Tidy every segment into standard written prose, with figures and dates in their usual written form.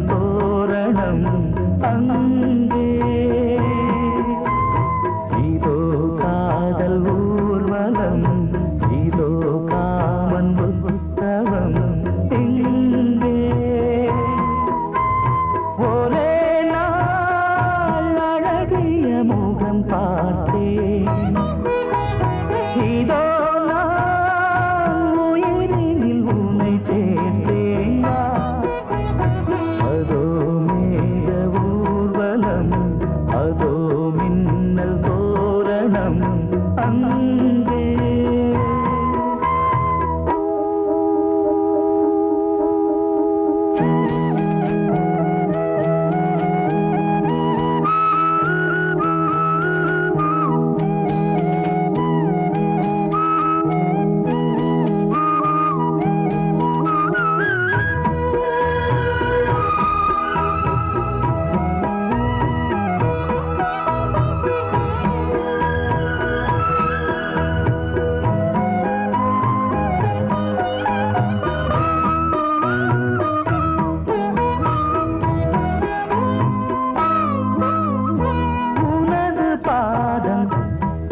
மின்னல் தோரணம் அங்கே இதோ காதல் ஊர்வலம் இதோ காமன் உற்சவம் இங்கே ஒரே நாள் அழகிய முகம் பார்த்தேன் இதோ நான் உயிரினில் உன்னை சேர்த்தேன் அதோ மேக ஊர்வலம் அதோ மின்னல் தோரணம் அங்கே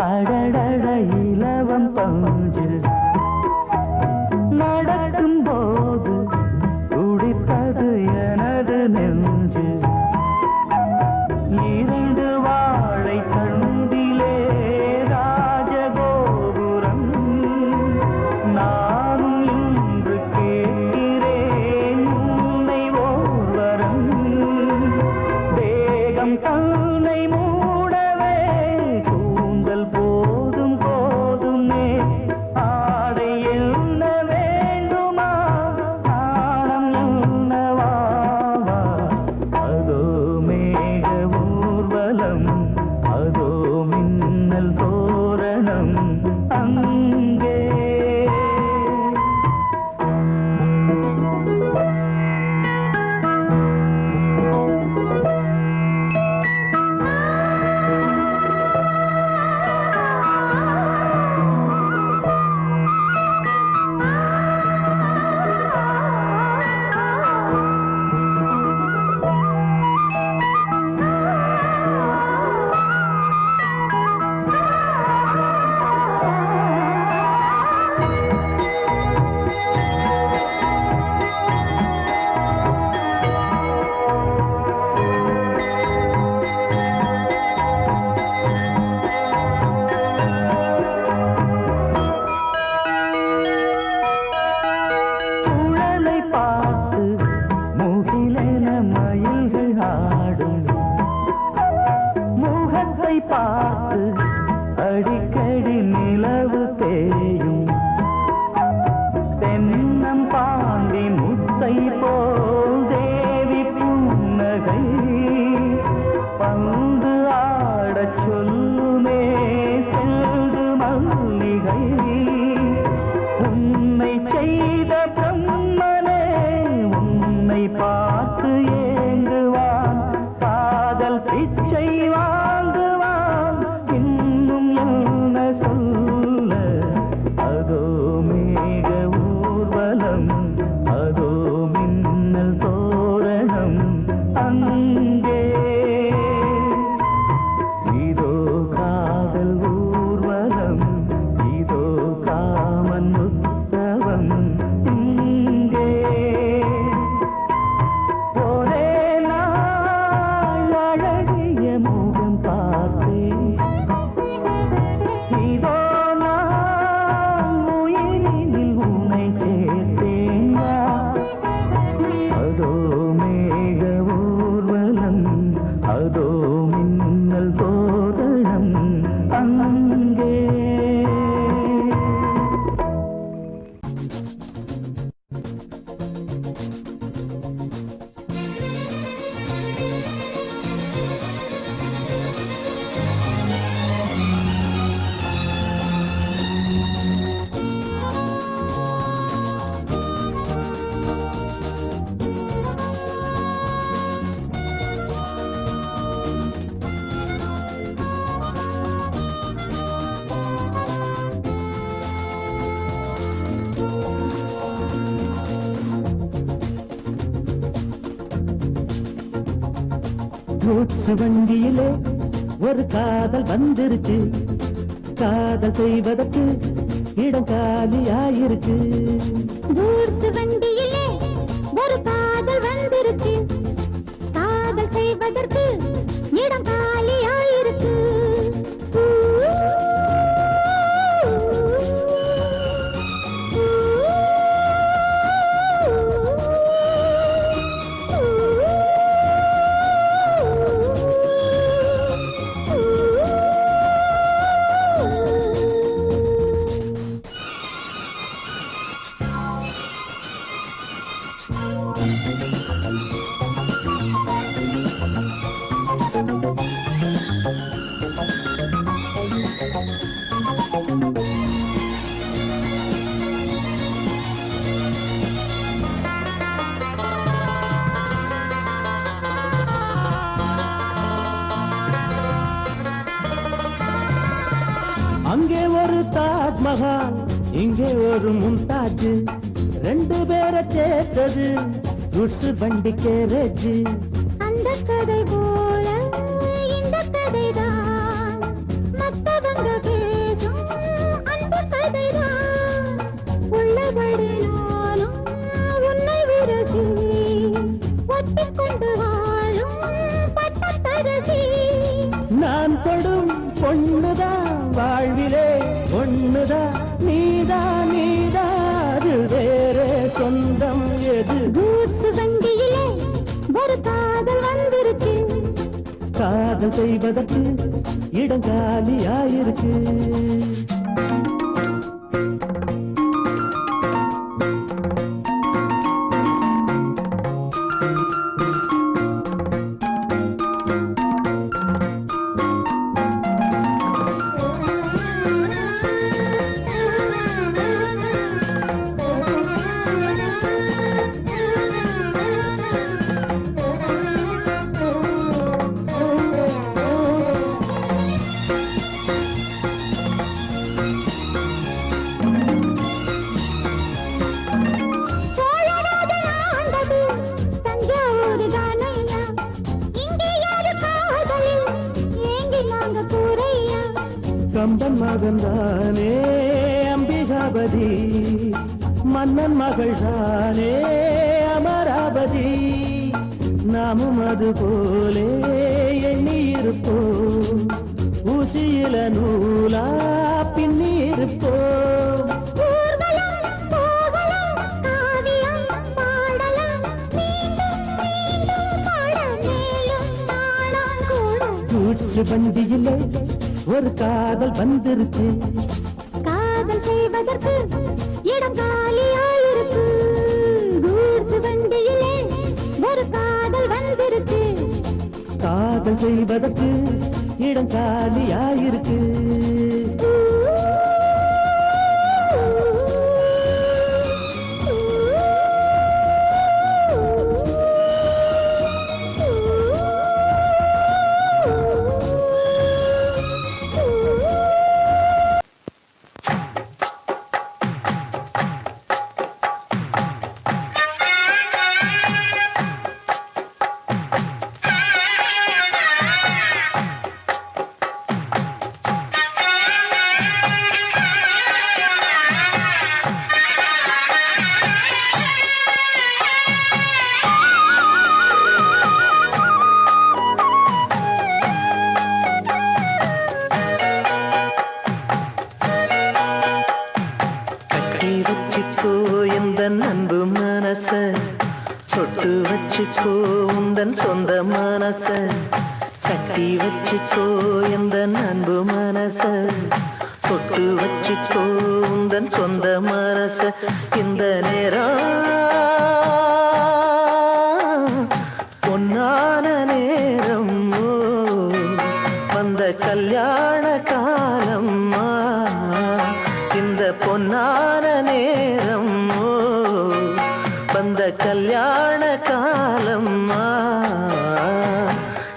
அடடட இலவம் பஞ்சில் நடக்கும் போது துடித்தது எனது நெஞ்சு இரண்டு வாழை தண்டிலே ராஜகோபுரம் நானும் இன்று கேட்கிறேன் உன்னை ஓர்வரம் தேகம் தன்னை மூடவே கூந்தல் போதும் போதுமே ஆடை என்ன வேண்டுமா ஆடம் என்னவாவா அதோ மேக ஊர்வலம் அதோ மின்னல் தோரணம் அங்கே பார்த்து அடிக்கடி நிலவு தேயும் தென்னம் பாண்டி முத்தை போல் தேவி புன்னகை பந்து ஆடச் சொல்லுமே செல்து மல்லிகை உன்னை செய்த பிரம்மனே உன்னை பார்த்து ஏங்குவான் காதல் பிச்சை வாங்குவான் இன்னும் என்ன சொல்ல அதோ மேக ஊர்வலம் அதோ மின்னல் தோரணம் அங்கே இதோ காதல் ஊர்வலம் இதோ காமன் உற்சவம் இங்கே ஒரே கூட்ஸ் வண்டியிலே ஒரு காதல் வந்துருச்சு, காதல் செய்வதற்கு இடம் காலியாயிருக்கு. கூட்ஸ் வண்டியிலே ஒரு காதல் வந்துருச்சு, காதல் செய்வதற்கு இடம் காலியாயிருக்கு. அங்கே ஒரு தாஜ்மஹால், இங்கே ஒரு மும்தாஜ், ரெண்டு பேரை சேர்த்தது குட்ஸ் வண்டி கேரேஜ். அந்த கதை போல இந்த கதைதான், மத்தவங்க பேசும் அந்த கதைதான். உள்ளபடி நானும் உன்னை விரசி, ஒட்டிக்கொண்டு வாழும் பட்டத்தரசி. நான் படும் பொண்ணுதான் வாழ்விலே ஒண்ணுதான், நீதான் அது வேற சொந்தம் எது? கூட்ஸ் வண்டியிலே ஒரு காதல் வந்துருச்சு, காதல் செய்வதற்கு இடம் காலியாயிருக்கு. கம்பன் மகன்தானே அம்பிகாபதி, மன்னன் மகள் தானே அமராவதி. நாமும் அது போலே எண்ணி இருப்போம், ஊசியில நூலா பின்னி இருப்போம். கூட்ஸ் வண்டியிலே ஒரு காதல் வந்துருச்சு, காதல் செய்வதற்கு இடம் காலியாயிருக்கு. கூட்ஸ் வண்டியிலே ஒரு காதல் வந்துருச்சு, காதல் செய்வதற்கு இடம் காலியாயிருக்கு. தொட்டு வச்சுக்கோ உந்தன் சொந்த மனச, கட்டி வச்சுக்கோ எந்த அன்பு மனச, தொட்டு வச்சுக்கோ உந்தன் சொந்த மனச. இந்த நேரம் பொன்னான நேரம், வந்த கல்யாண காலம், இந்த பொன்னான நேரம் வந்த கல்யாண காலம்மா.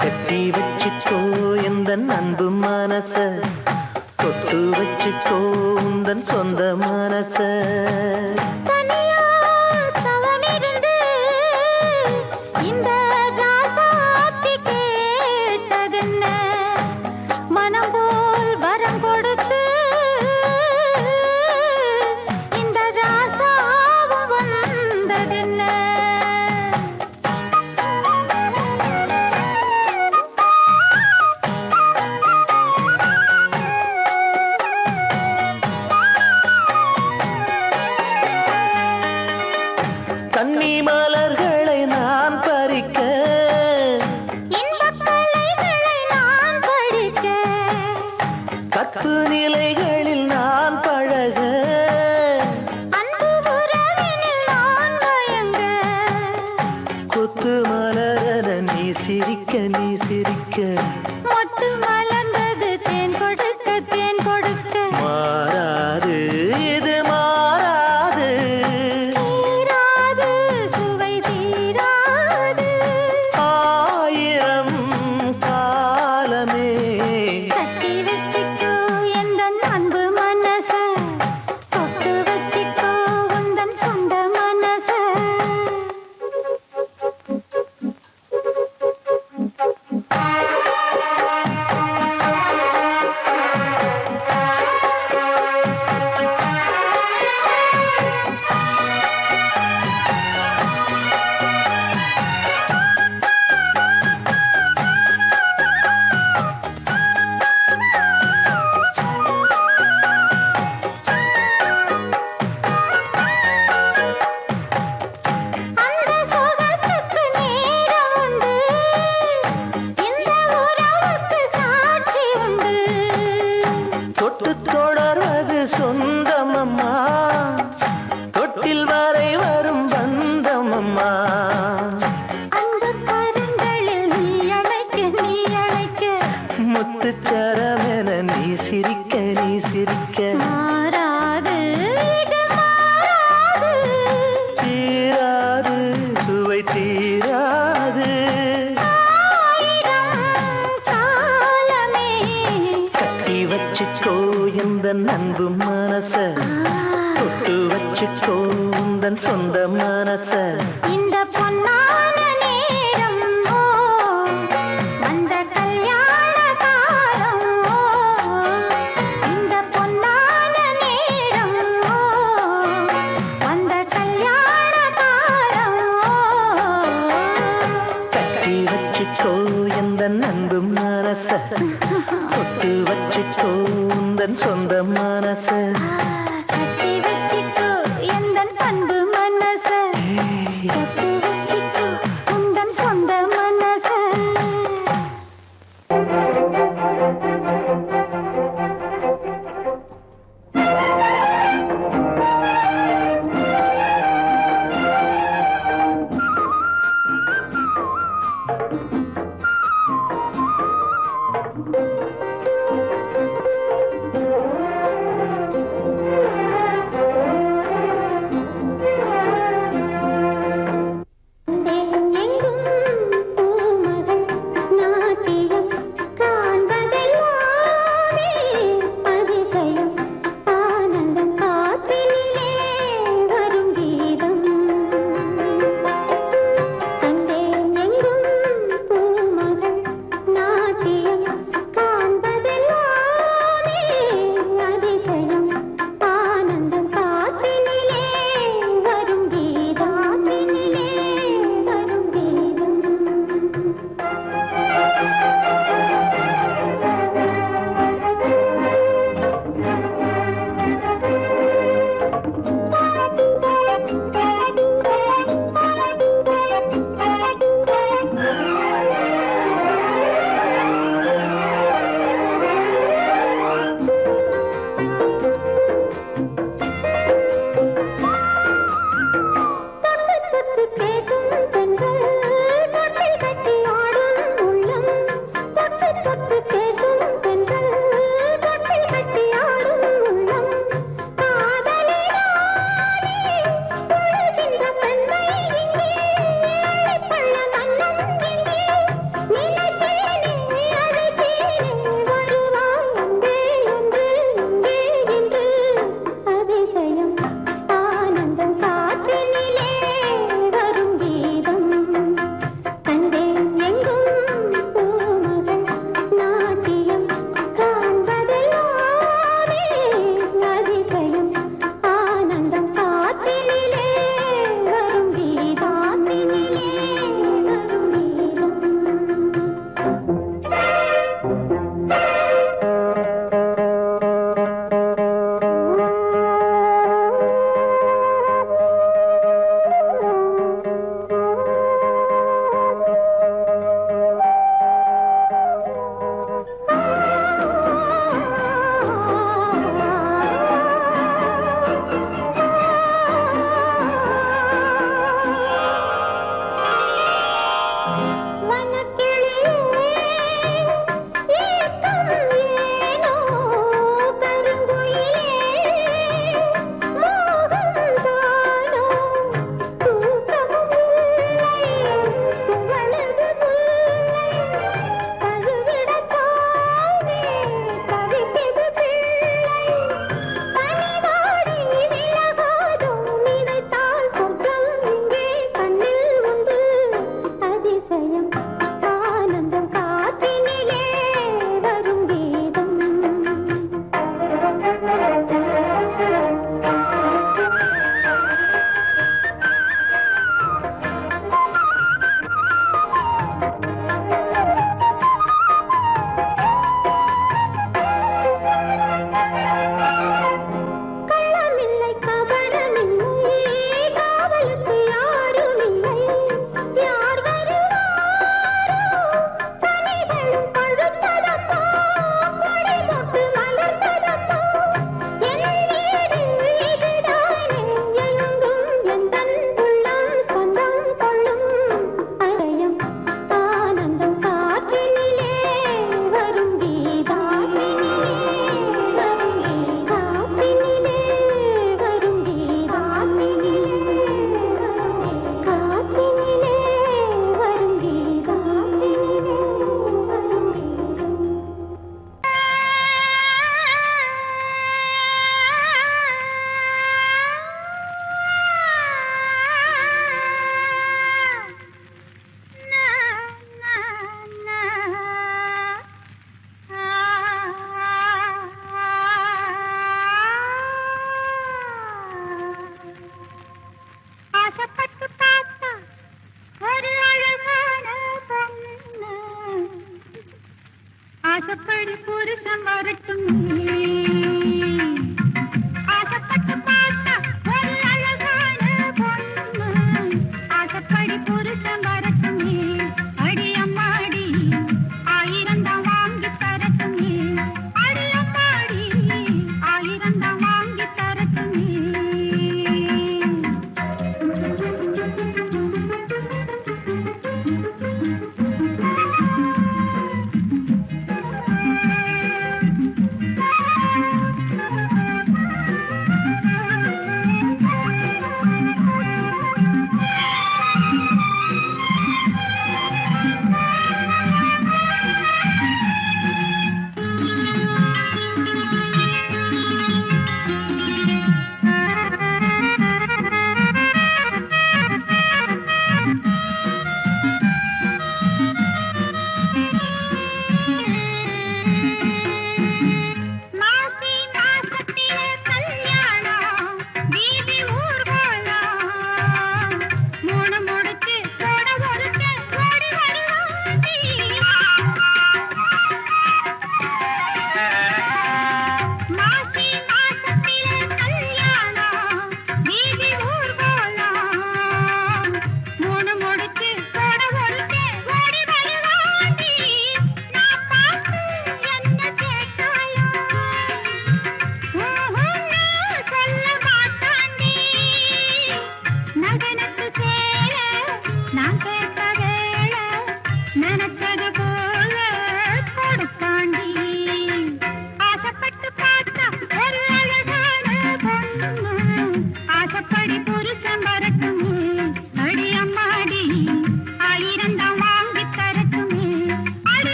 கட்டி வச்சுக்கோ எந்த அன்பு மனச, தொட்டு வச்சுக்கோ உந்தன் சொந்த மனச. இந்த ராசாத்திக்கே பறிக்க இன்பக் கலைகளை நான் படிக்க கற்பு நிலைகளில் நான் பழக அன்பு உறவினில் நான் மயங்க கொத்து மலர நீ சிரிக்க நீ சிரிக்க மொட்டு மலர்ந்தது தேன் கொடுக்க தேன் கொடுக்க மாறாது இது மாறாது தீராது சுவை தீராது ஆயிரம் காலமே கட்டி வச்சிக்கோ எந்தன் அன்பு மனச தொட்டு வச்சிக்கோ உந்தன் சொந்த மனச அந்த சுகத்துக்கு நேரம் உண்டு இந்த உறவுக்கு சாட்சி உண்டு தொட்டு தொடர்வது சொந்தமம்மா தொட்டில் வரை வரும் பந்தமம்மா அந்த கரங்களில் நீ அழைக்க முத்துச்சரமென நீ சிரிக்க நீ சிரிக்க மாறாது இது மாறாது தீராது சுவை தீராது ஆயிரம் காலமே கட்டி வச்சுக்கோ எந்த அன்பு மனச தொட்டு வச்சுக்கோ உந்தன் சொந்த மனச இந்த பொன்னான நேரம் ஓ வந்த கல்யாண காலம் ஓ இந்த பொன்னான நேரம் ஓ வந்த கல்யாண காலம் ஓ கட்டி வச்சுக்கோ எந்த அன்பு மனச தொட்டு வச்சுக்கோ உந்தன் சொந்த மனச கட்டி வச்சிக்கோ எந்தன் அன்பு மனச தொட்டு வச்சிக்கோ உந்தன் சொந்த மனச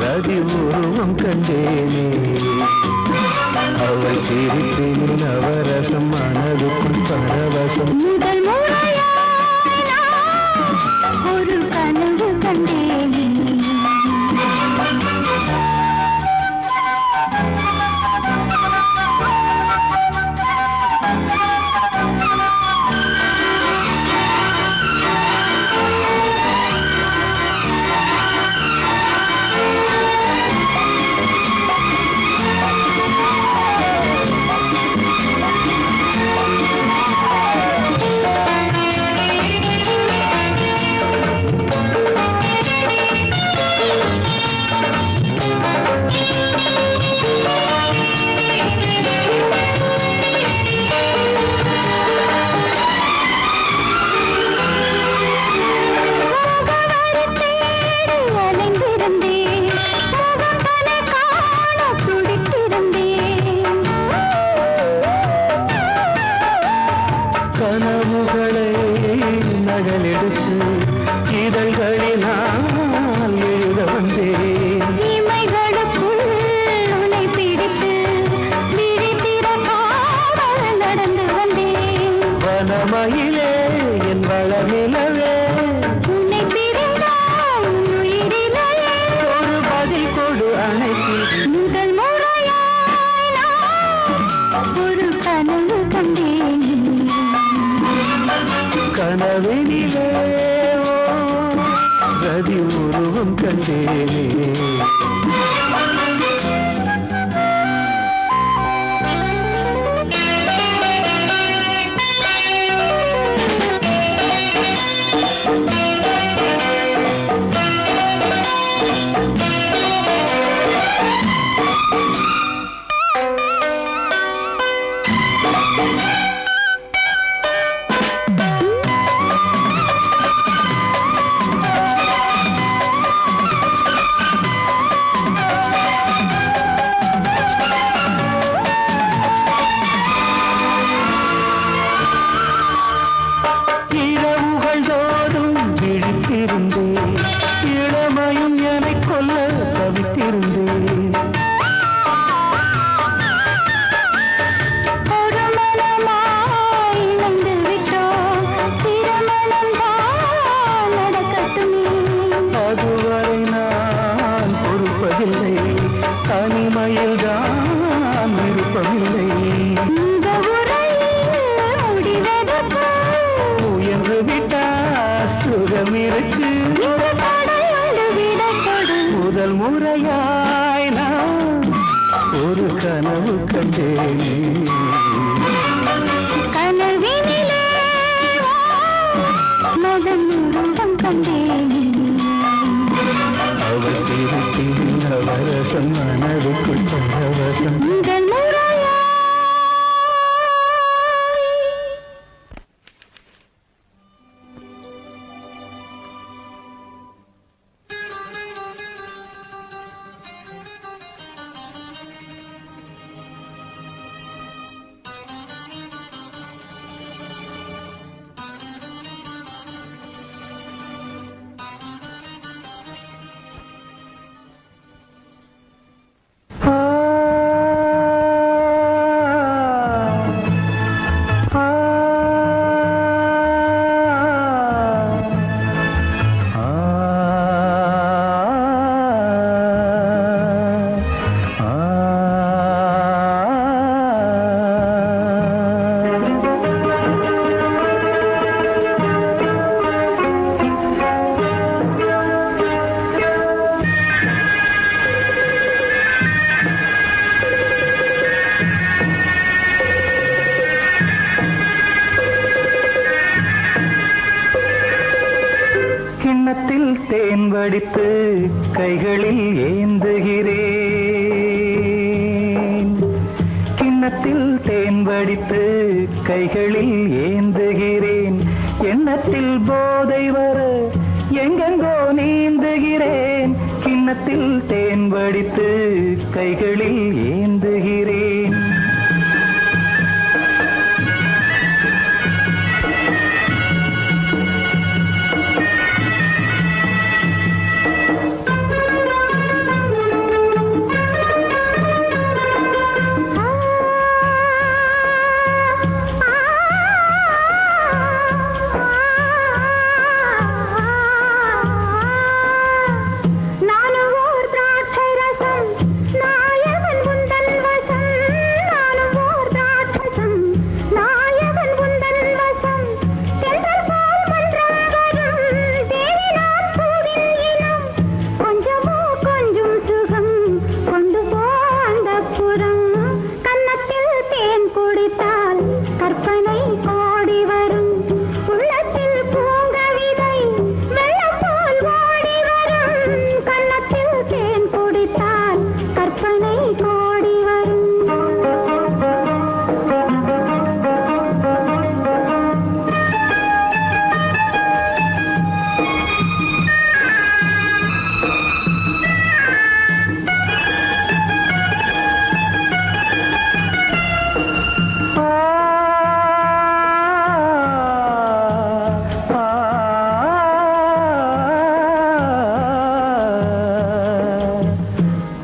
ரதி உருவம் கண்டேனே அவள் சிரிப்பின் நவரசம் மனதுக்குள் பரவசம் முதல் ஒரு கனவு கண்டேனே ரதி உருவம் கண்டேனே. இளமையும் என்னை கொல்ல தவித்திருந்தேன். ஒரு மனமாய் இணைந்து விட்டோம், திருமணம் தான் நடக்கட்டுமே. அதுவரை நான் பொறுப்பதில்லை, தனிமையில் தான் விருப்பமில்லை. இந்த உரையில் முடிவதற்கு முயன்று விட்டால் சுகம் இருக்கு. இந்த தடையோடு விடை கொடு. முதல் முறையாய் நான் ஒரு கனவு கண்டேனே. கனவினிலே மதன் உருவம் கண்டேனே. அவர் சிரிப்பில் நவரசம் மனதுக்குள் பரவசம். முதல் முறையாய் கிண்ணத்தில் தேன் வடித்து கைகளில் ஏந்துகிறேன். கிண்ணத்தில் தேன் வடித்து கைகளில் ஏந்துகிறேன். எண்ணத்தில் போதை வர எங்கெங்கோ நீந்துகிறேன். கிண்ணத்தில் தேன் வடித்து கைகளில் ஏந்துகிறேன். நானும் ஓர் திராட்சை ரசம், நாயகன் உந்தன் வசம். நானும் ஓர் திராட்சசம், நாயகன் உந்தன் வசம். தென்றல் போல் மன்றம் வரும், தேனினான் பூவின் இனம். கொஞ்சமோ கொஞ்சம் சுகம், கொண்டு போ அந்தப்புறம். கன்னத்தில் தேன் குடித்தால் கற்பனை கோடி வரும். உள்ளத்தில் பூங்கவிதை வெள்ளம் போல் ஓடி வரும். கன்னத்தில் தேன் குடித்தால் கற்பனை கோடி வரும்.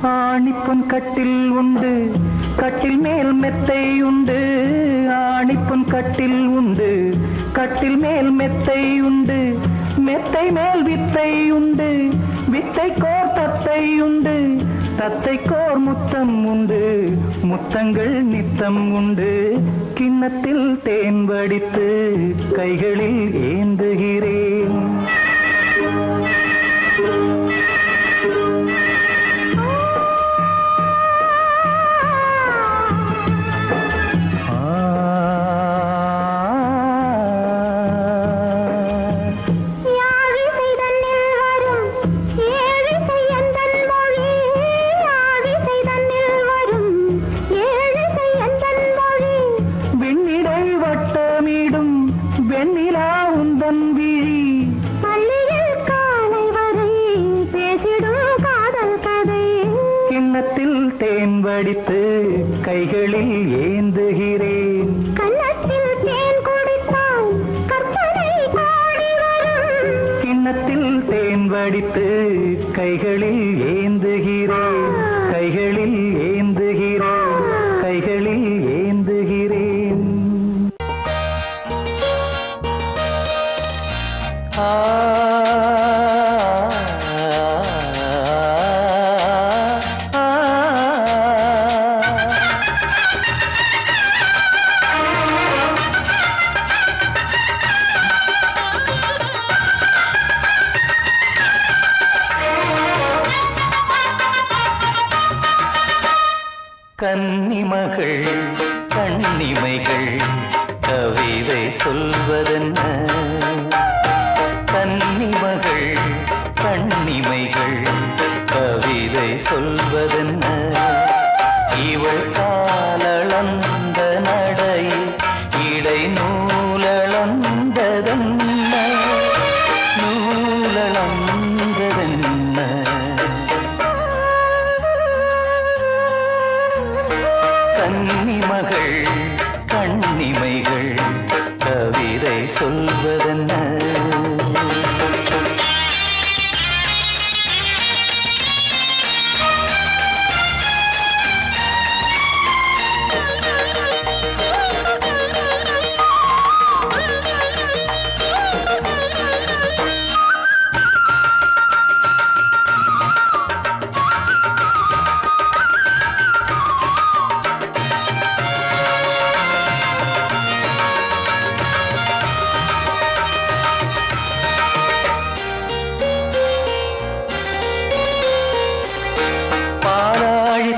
ஆணிப்பொன் கட்டில் உண்டு, கட்டில் மேல் மெத்தை உண்டு. ஆணிப்பொன் கட்டில் உண்டு, கட்டில் மேல் மெத்தை உண்டு. மெத்தை மேல் வித்தை உண்டு, வித்தைக்கோர் தத்தை உண்டு. தத்தைக்கோர் முத்தம் உண்டு, முத்தங்கள் நித்தம் உண்டு. கிண்ணத்தில் தேன் வடித்து கைகளில் ஏந்துகிறேன். வடித்து கைகளில் ஏந்துகிறேன். கன்னத்தில் தேன் குடித்தால் கற்பனை பாடி வரும். கிண்ணத்தில் தேன் வடித்து கைகளில் ஏந்துகிறேன். கைகளில் ஏந்துகிறேன். கைகளில் ஏந்துகிறேன். ஆ கன்னிமகள் கண்ணிமைகள் கவிதை சொல்வதென்ன? கன்னிமகள் கண்ணிமைகள் கவிதை சொல்வதென்ன? இவள் காலளந்த நடை இடை நூலளந்ததென்ன? நூலளந்ததென்ன? கன்னிமகள் கண்ணிமைகள் கவிதை சொல்வதென்ன?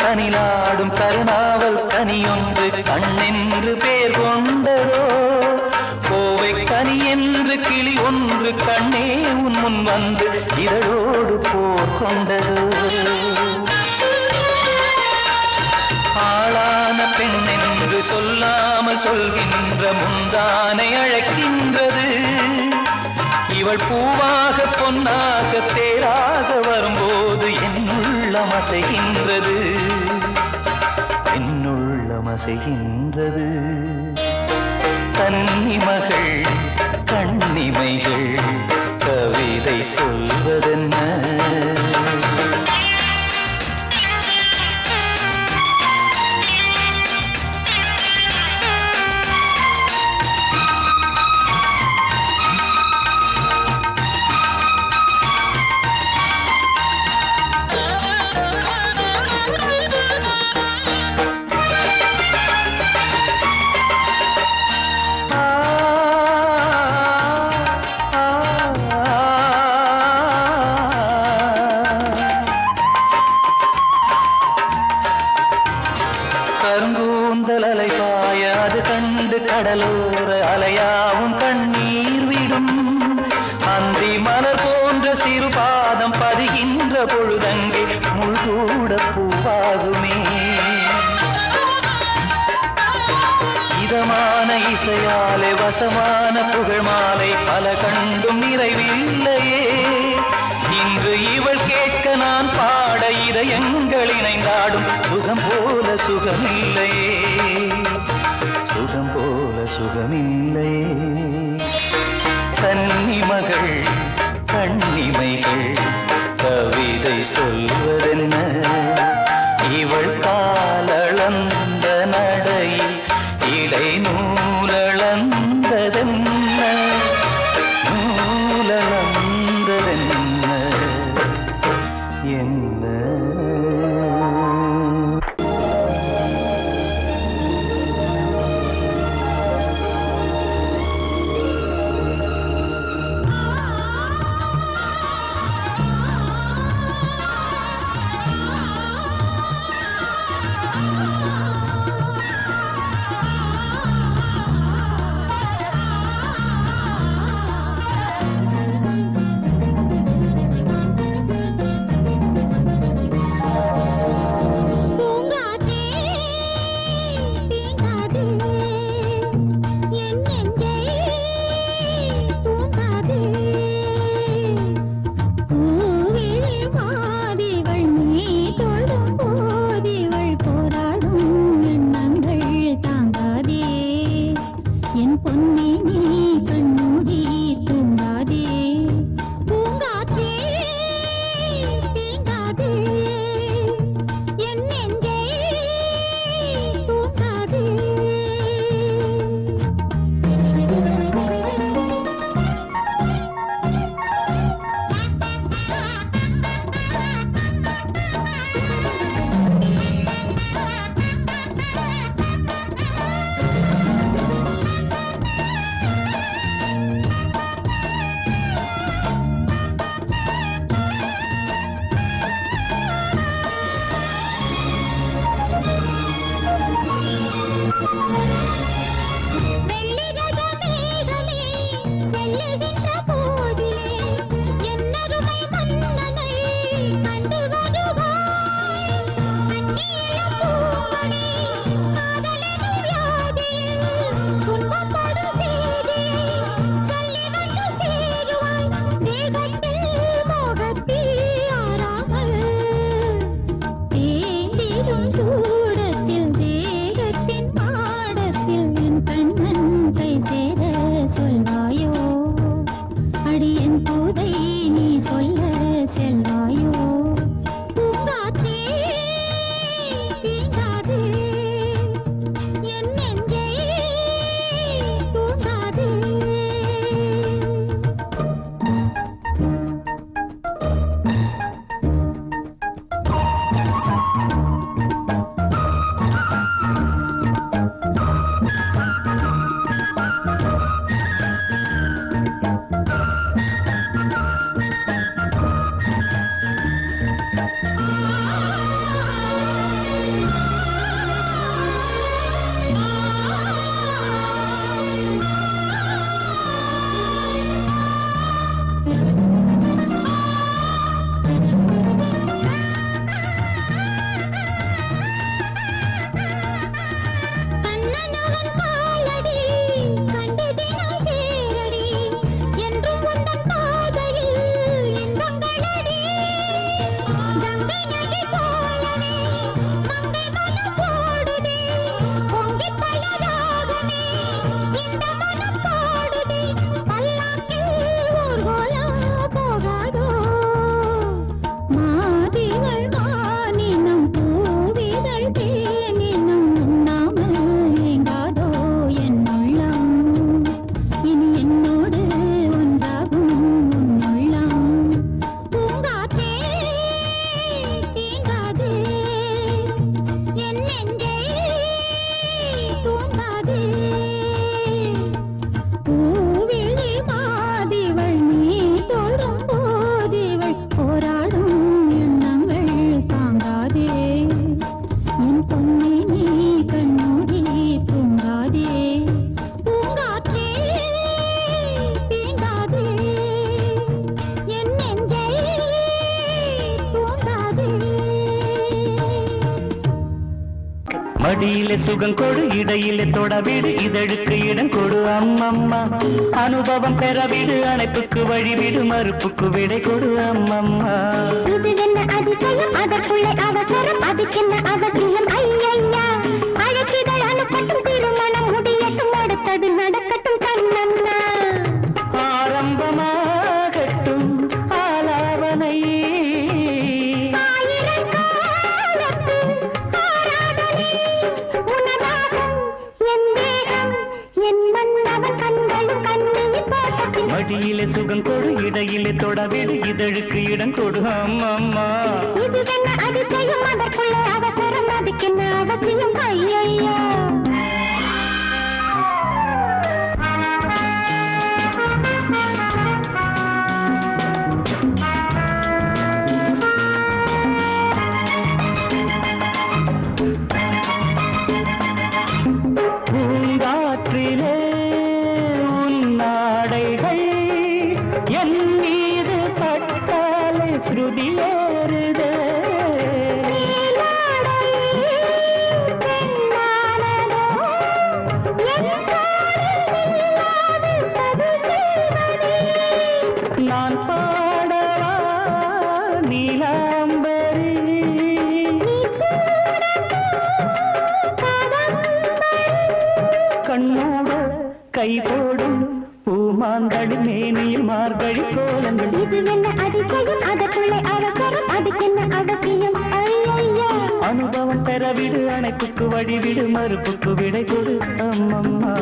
கனிலாடும் கருணாவல் கனியொன்று கண்ணென்று பேர் கொண்டதோ? கோவை கனி என்று கிளி ஒன்று கண்ணே உன் முன் வந்து இதழோடு போர் கொண்டதோ? ஆளான பெண் என்று சொல்லாமல் சொல்கின்ற முந்தானை அழைக்கின்றது. இவள் பூவாக பொன்னாக தேராக வரும்போது என்னுள்ளம் அசைகின்றது. என்னுள்ளம் அசைகின்றது. கன்னிமகள் கண்ணிமைகள் கவிதை சொல்வதென்ன? கருங்கூந்தல் அலை பாய அது கண்டு கடலோர அலையாவும் கண்ணீர் விடும். அந்தி மலர் போன்ற சிறு பாதம் பதிகின்ற பொழுதங்கே முள்கூட பூவாகுமே. இதமான இசையாலே வசமான புகழ் மாலை பல கண்டும் நிறைவில்லையே. இன்று இவள் கேட்க நான் பாட இதயங்கள் இணைந்தாடும் சுகம் போல சுகமில்லையே. சுகம் போல சுகமில்லையே. கன்னிமகள் கண்ணிமைகள் கவிதை சொல்வதென்ன? இவள் காலளந்த நடையில் இடை நூலளந்ததென்ன? நூலளந்ததென்ன? என்ன? மடியிலே சுகம் கொடு இடையிலே தொடவிடு இதழுக்கு இடம் கொடு அம்மம்மா அனுபவம் பெறவிடு அணைப்புக்கு வழிவிடு மறுப்புக்கு விடை கொடு அம்மம்மா இது என்ன அதிசயம் அதற்குள்ளே அவசரம் அதுக்கென்ன அவசியம் ஐயையா அழைக்கிதழ் அனுப்பட்டும் திருமணம் முடியட்டும் அடுத்தது நடக்கட்டும் கண்ணம்மா ஆரம்பமாகட்டும் ஆலாவனை மடியிலே சுகம் கொடு இடையிலே தொடவிடு இதழுக்கு இடம் கொடு அம்மம்மா இது என்ன அதிசயம் அதற்குள்ளே அவசரம் அதுக்கென்ன அவசியம் ஐயையா பூங்காற்றிலே உன்னாடைகள் என் மீது பட்டாலே ஸ்ருதியேறுதே நான் பாடவா நீலாம்பரி கண்ணோட கை போடும் பூமாந்தடி மேனியில் மார்கழி கோலங்கள் இது என்ன அதிசயம் அதற்குள்ளே அவசரம் அதுக்கென்ன அவசியம் ஐயையா அனுபவம் பெறவிடு அணைப்புக்கு வழிவிடு மறுப்புக்கு விடை கொடு அம்மம்மா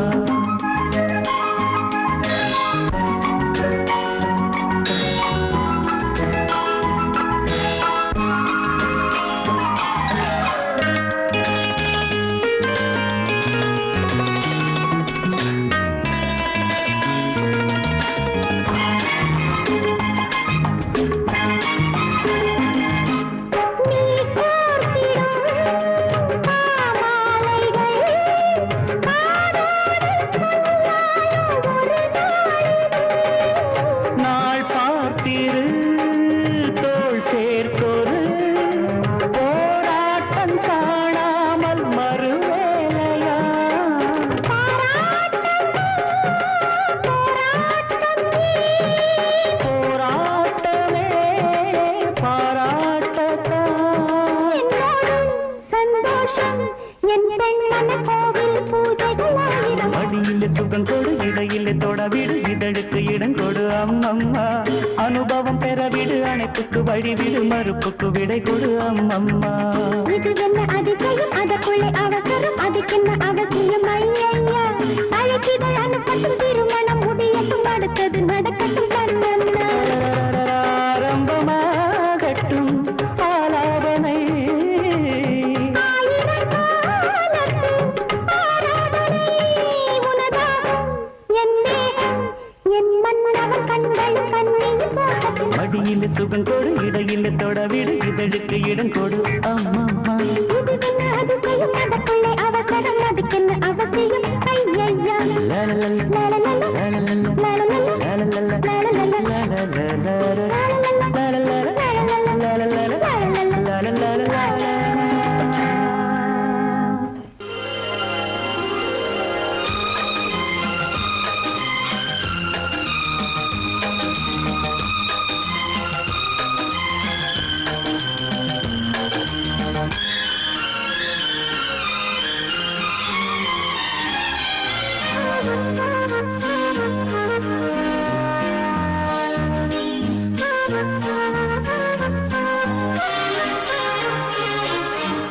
நாள் பார்த்திரு தோள் சேர்த்தொரு போராட்டம் காணாமல் மறுவேலையா போராட்டமே பாராட்டத்தான் சந்தோஷம் என் பெண்ணன கோவில் பூஜைகள் ஆயிரம் மடியிலே சுகம் கொடு இடையிலே தொடவிடு இதழுக்கு இடம் கொடு அம்மம்மா அனுபவம் பெறவிடு அணைப்புக்கு வழிவிடு மறுப்புக்கு விடை கொடு அம்மம்மா இது என்ன அதிசயம் அதற்குள்ளே அவசரம் அதுக்கென்ன அவசியம் ஐயையா அழைக்கிதழ் அனுப்பட்டும் திருமணம் முடியட்டும் அடுத்தது நடக்கட்டும் கண்ணம்மா ஆரம்பமாகட்டும் ஆலாபனை மடியிலே சுகம் கொடு இடையிலே தொடவிடு இதழுக்கு இடம் கொடு அம்மம்மா அதிசயம் அதற்குள்ளே அவசரம் அதுக்கென்ன அவசியம் ஐயையா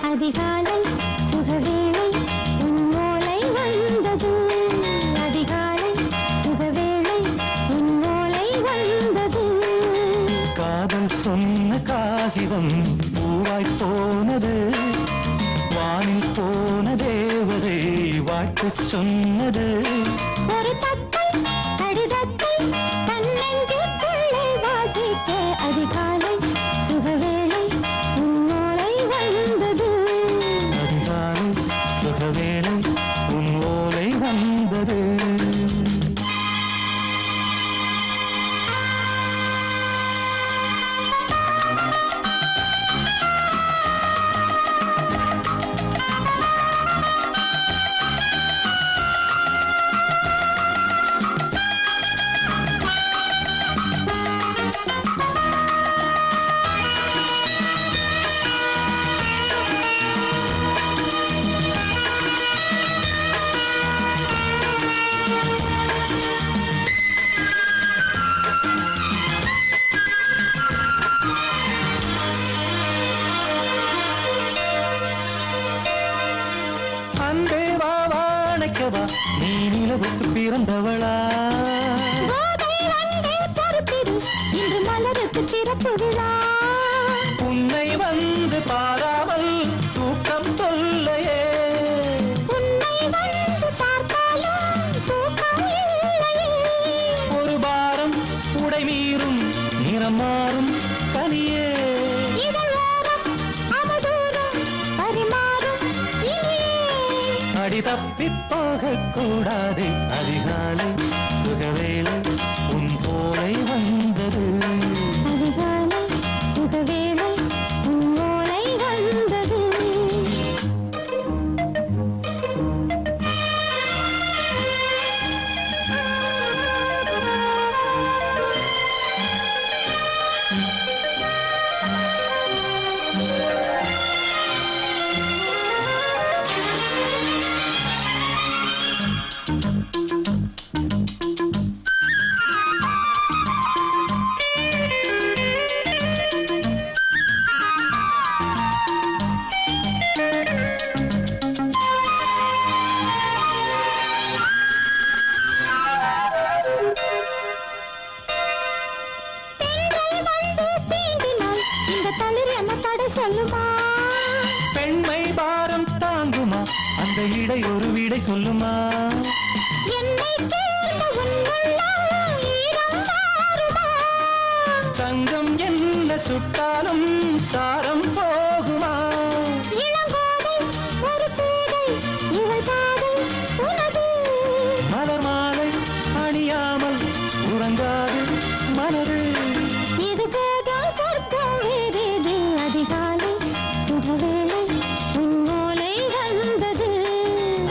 அதிகாலை சுகவேளை உன்னோலை வந்தது அதிகாலை சுகவேளை உன்னோலை வந்தது காதல் சொன்ன காகிதம் பூவாய் போனது வானில் போன தேவதை வாழ்த்து சொன்னது ஒரு தத்தை கடிதத்தை தன்னெஞ்சுக்குள்ளே வாசிக்க அதிகாலை சுகவேளை உன்னோலை வந்தது அதிகாலை சுகவேளை உன் ஓலை வந்தது பிறந்தவளா கோதை வந்தே பொறுத்திரு இன்று மலருக்கு திறப்பு விழா உன்னை வந்து பாராமல் தூக்கம் தொல்லையே உன்னை வந்து பார்த்தாலும் தூக்கம் இல்லையே ஒரு பாரம் உடை மீறும் நிறம் மாறும் கனியே இதழோரம் அமுதூரம் பரிமாறும் இனியே அடி தப்பிப் போகக் கூடாது அதிகாலை சுகவேளை உன் போலை வந்தது அதிகாலை சுகவேளை உன் ஓலை வந்தது சொல்லுமா பெண்மை பாரம் தாங்குமா அந்த இடை ஒரு விடை சொல்லுமா என்னை தேர்ந்த உன் உள்ளம் ஈரம் மாறுமா சங்கம் என்ன சுட்டாலும் சாரம் போகுமா இளங்கோதை ஒரு பேதை இவள் பாதை உனது மலர் மாலை அணியாமல் உறங்காது மனது இது போதும் சொர்க்கம் வேறேது அதிகாலை சுகவேளை உன் ஓலை வந்தது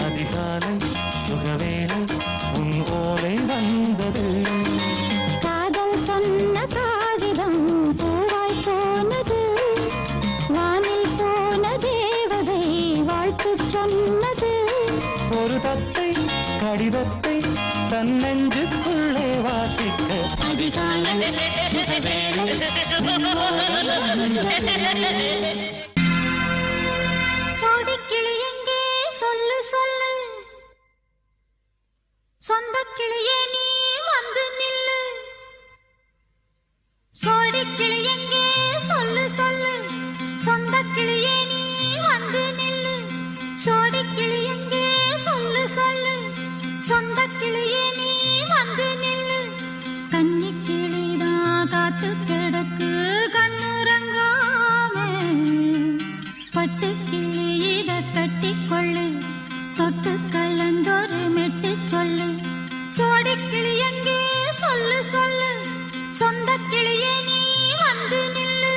அதிகாலை சுகவேளை உன் ஓலை வந்தது காதல் சொன்ன காகிதம் பூவாய் போனது வானில் போன தேவதை வாழ்த்து சொன்னது ஒரு தத்தை கடிதத்தை தன் நெஞ்சுக்குள்ளே வாசிக்க அதிகாலை சுகவேளை உன் ஓலை வந்தது சோடிக்கிளி எங்கே சொல்லு சொல்லு சொந்த கிளியே நீ வந்து நில்லு சோடிக்கிளி எங்கே சொல்லு சொல்லு சொந்த கிளியே நீ வந்து நில்லு சோடிக்கிளி எங்கே சொல்லு சொல்லு சொந்த கிளியே நீ வந்து நில்லு கன்னி கிளிதான் காத்து கிடக்கு கண்ணுறங்காம பட்டு கிளி இத கட்டிக்கொள்ளு தொட்டு கலந்தொரு மெட்டு சொல்லு சோடி கிளி எங்கே சொல்லு சொல்லு சொந்த கிளியே நீ வந்து நில்லு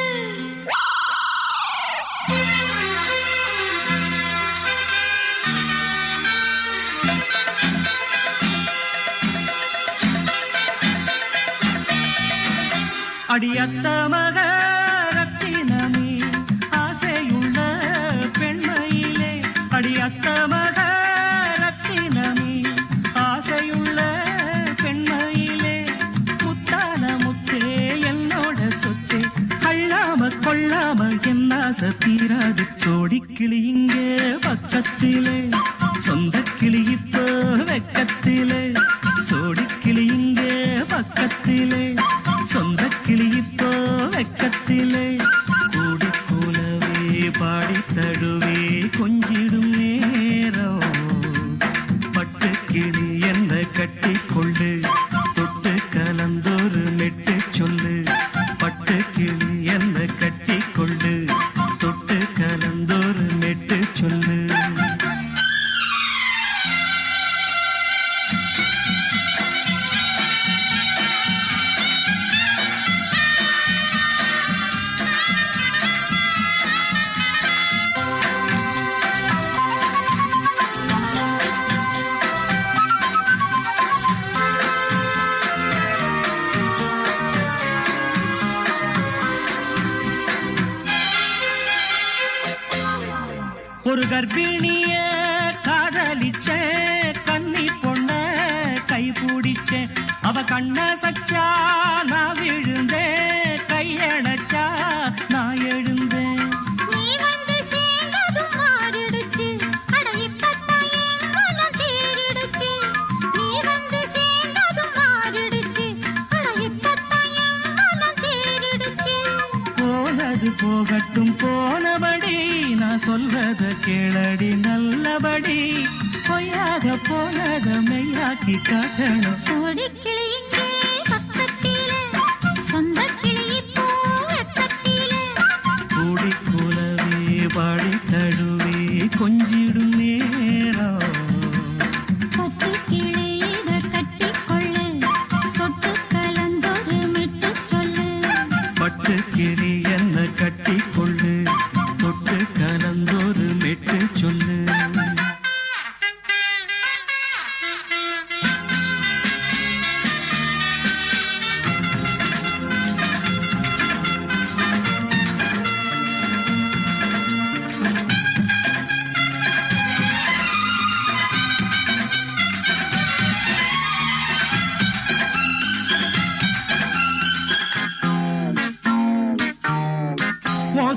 அடியத்த மக ரத்தினமே ஆசையுள்ள பெண்மையிலே அடியத்த மக ரத்தினமே ஆசையுள்ள பெண்மையிலே முத்தான முத்தே என்னோட சொத்தே அள்ளாம கொள்ளாம என் ஆசை தீராது சோடிக்கிளி இங்கே பக்கத்திலே சொந்த கிளி இப்போ வெக்கத்திலே சோடிக்கிளி இங்கே பக்கத்திலே சொந்த கிளி இப்போ வெக்கத்திலே கூடி கூலவே பாடி தழுவே கொஞ்சிடும் நேரம் பட்டு கிளி என்ன கட்டி கொள்ளு தொட்டு கலந்தொரு மெட்டு சொல்லு பட்டு கிளி என்ன கட்டி கொள்ளு தொட்டு கலந்தொரு மெட்டு சொல்லு ஒரு கர்ப்பிணிய காதலிச்ச கன்னி பொண்ண கை பிடிச்ச அவ கண்ண சச்சா நான் விழுந்தேன் கையடைச்சா நான் எழுந்தேன் நீ வந்து சேர்ந்ததும் மாறிடுச்சு அட இப்பத்தான் என் மனம் தேறிடுச்சு நீ வந்து போனது போகட்டும் போனபடி நான் சொல்றத கேளடி நல்லபடி பொய்யாக போனத மெய்யாக்கி காட்டணும் சோடி கிளி இங்கே பக்கத்திலே சொந்த கிளி இப்போ வெக்கத்திலே கூடி குலவே பாடி தழுவே கொஞ்சிடும் நேரம் பட்டு கிளி இத கட்டிக்கொள்ளு தொட்டு கலந்தொரு மிட்டு சொல்லு பட்டு கிளி என்ன கட்டி கொள்ளு தொட்டு கலந்தொரு மெட்டு சொல்லு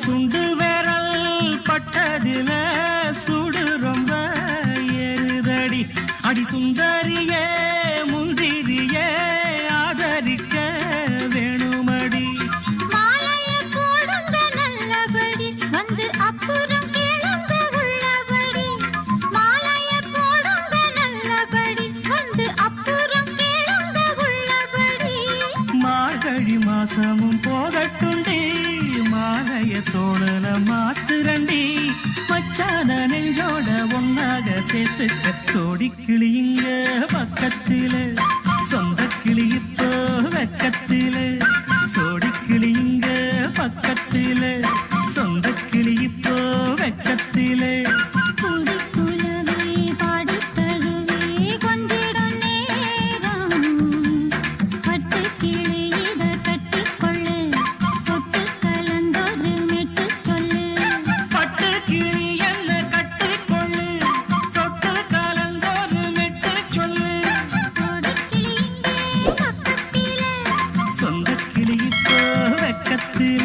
சுண்டு விரல் பட்டதில சுடு ரொம்ப ஏறுதடி அடி சுந்தரியே முந்திரியே ஆதரிக்க வேணுமடி மாலைய போடுங்க நல்லபடி வந்து அப்புறம் கேளுங்க உள்ளபடி மாலைய போடுங்க நல்லபடி வந்து அப்புறம் கேளுங்க உள்ளபடி மார்கழி மாசமும் போகட்டுண்டி மாலைய தோழல மாத்துரண்டி மச்சான நெஞ்சோட ஒன்னாக சேர்த்துக்க சோடி கிளியுங்க பக்கத்தில சொந்த கிளி இப்போ வெக்கத்தில சோடி கிளியுங்க பக்கத்தில சொந்த கிளி இப்போ வெக்கத்தில கூடி குலவே பாடி தழுவே கொஞ்சிடும் நேரம் பட்டு கிளி இத கட்டிக்கொள்ளு தொட்டு கலந்தொரு மிட்டு சொல்லு பட்டு கிளி என்ன கட்டிக்கொள்ளு தொட்டு கலந்தொரு மெட்டு சொல்லு சோடி கிளி இங்கே பக்கத்திலே சொந்த கிளி இப்போ வெக்கத்தில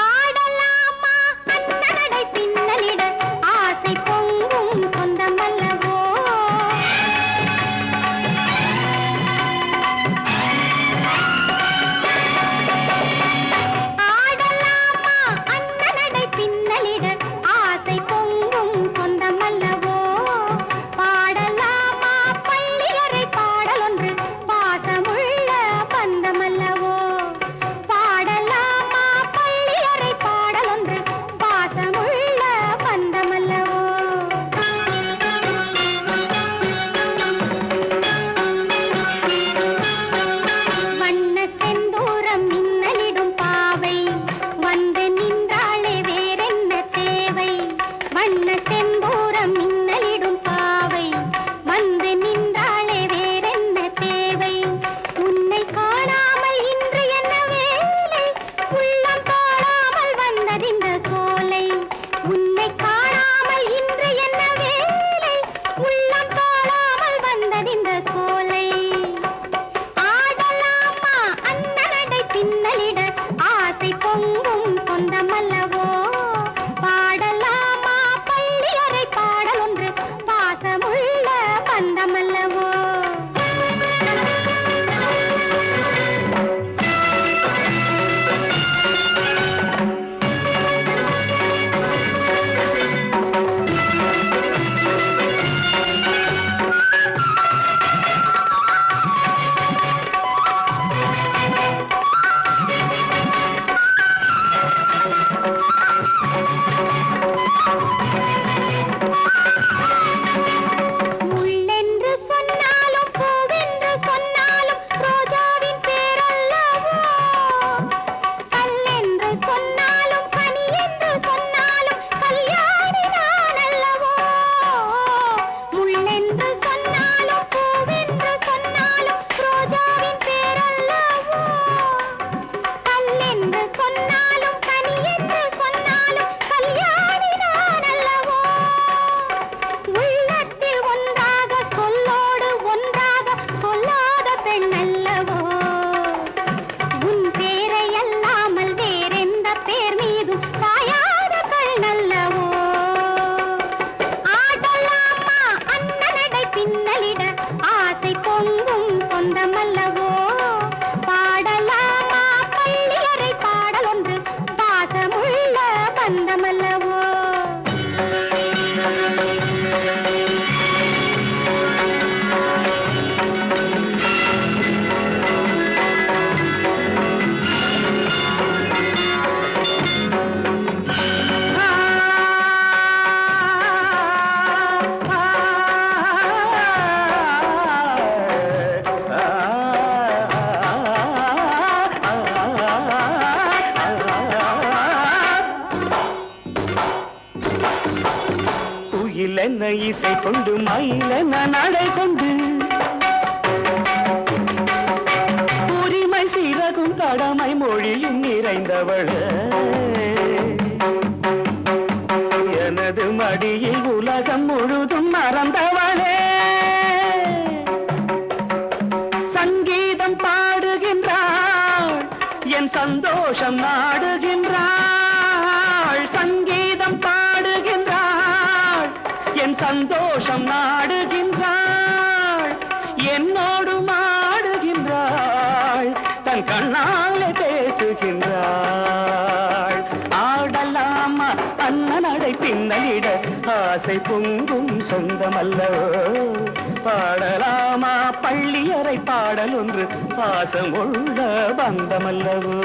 ஆடலாமா அன்னடை பின்னலிட ஆசை பொங்கும் சொந்தமல்லவோ ஆடலாமா அன்னடை பின்னலிட ஆசை பொங்கும் சொந்தமல்லவோ பாடலாமா பள்ளியறை பாடலொன்று பாசமுள்ள பந்தமல்லவோ பாடலாமா பள்ளியறை பாடலொன்று பாசமுள்ள பந்தமல்லவோ வண்ண செந்தூரம் மின்னலிடும் பாவை வந்து நின்றாளே வேறென்ன தேவை வண்ண செந்தூரம் மின்னலிடும் பாவை வந்து நின்றாளே வேறென்ன தேவை உன்னை காணாமல் இன்று என்ன வேலை உள்ளம் தோழாமல் வந்ததிந்த சோலை உன்னை காணாமல் இன்று என்ன வேலை உள்ளம் தோழாமல் வந்ததிந்த சோலை ஆடலாமா அன்னடை பின்னலிட ஆசை பொங்கும் சொந்தமல்லவோ பாடலாமா பள்ளி குயிலென்ன இசை கொண்டு மயிலென்ன நடை கொண்டு உரிமை சிறகும் கடமை மொழியும் நிறைந்தவள் எனது மடியில் உலகம் முழுதும் மறந்தவளே சங்கீதம் பாடுகின்றாள் என் சந்தோஷம் நாடுகின்றாள் சங்கீதம் பாடுகின்றாள் என் சந்தோஷம் நாடுகின்றாள் என்னோடு மாடுகின்றாள் தன் கண்ணாலே பேசுகின்றாள் ஆடலாமா அண்ணனடை பின்னலிட ஆசை பொங்கும் சொந்தமல்லவோ பாடலாமா பள்ளியறை பாடல் ஒன்று பாசமுள்ள பந்தமல்லவோ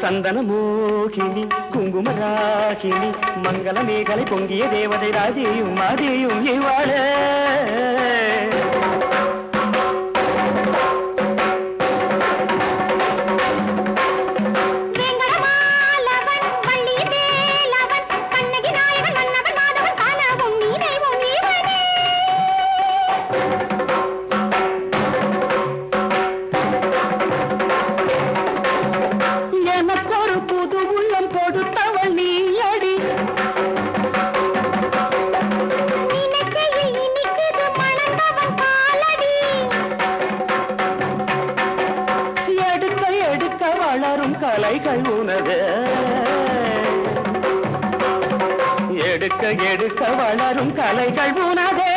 சந்தன மோகினி குங்குமராகினி மங்கள மேகலை பொங்கிய தேவதை ராஜியும் மாதியும் இவாளே கலைகள் உனது எடுக்க எடுக்க வளரும் கலைகள் உனதே